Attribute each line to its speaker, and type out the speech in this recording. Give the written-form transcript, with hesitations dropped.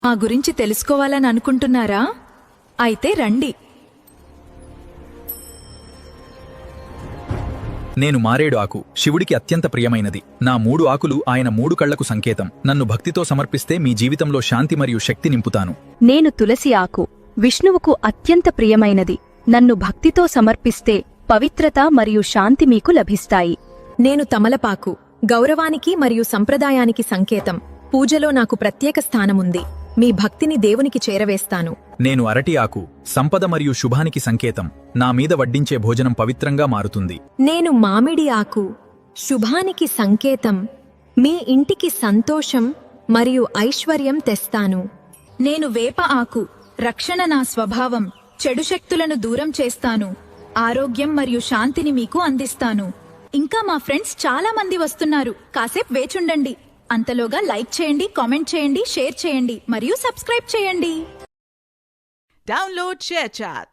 Speaker 1: మా గురించి తెలుసుకోవాలని అనుకుంటున్నారా? అయితే రండి.
Speaker 2: నేను మారేడు ఆకు, శివుడికి అత్యంత ప్రియమైనది. నా 3 ఆకులు ఆయన 3 కళ్లకు సంకేతం. నన్ను భక్తితో సమర్పిస్తే మీ జీవితంలో శాంతి మరియు శక్తి నింపుతాను.
Speaker 3: నేను తులసి ఆకు, విష్ణువుకు అత్యంత ప్రియమైనది. నన్ను భక్తితో సమర్పిస్తే పవిత్రత మరియు శాంతి మీకు లభిస్తాయి.
Speaker 1: నేను తమలపాకు, గౌరవానికి మరియు సంప్రదాయానికి సంకేతం. పూజలో నాకు ప్రత్యేక స్థానముంది. మీ భక్తిని దేవునికి చేరవేస్తాను.
Speaker 2: నేను అరటి ఆకు, సంపద మరియు శుభానికి సంకేతం. నా మీద వడ్డించే భోజనం పవిత్రంగా మారుతుంది.
Speaker 1: నేను మామిడి ఆకు, శుభానికి సంకేతం. మీ ఇంటికి సంతోషం మరియు ఐశ్వర్యం తెస్తాను. నేను వేప ఆకు, రక్షణ నా స్వభావం. చెడు శక్తులను దూరం చేస్తాను. ఆరోగ్యం మరియు శాంతిని మీకు అందిస్తాను. ఇంకా మా ఫ్రెండ్స్ చాలా మంది వస్తున్నారు. కాసేపు వేచుండండి. అంతలోగా లైక్ చేయండి, కామెంట్ చేయండి, షేర్ చేయండి మరియు సబ్స్క్రైబ్ చేయండి.
Speaker 4: Download ShareChat.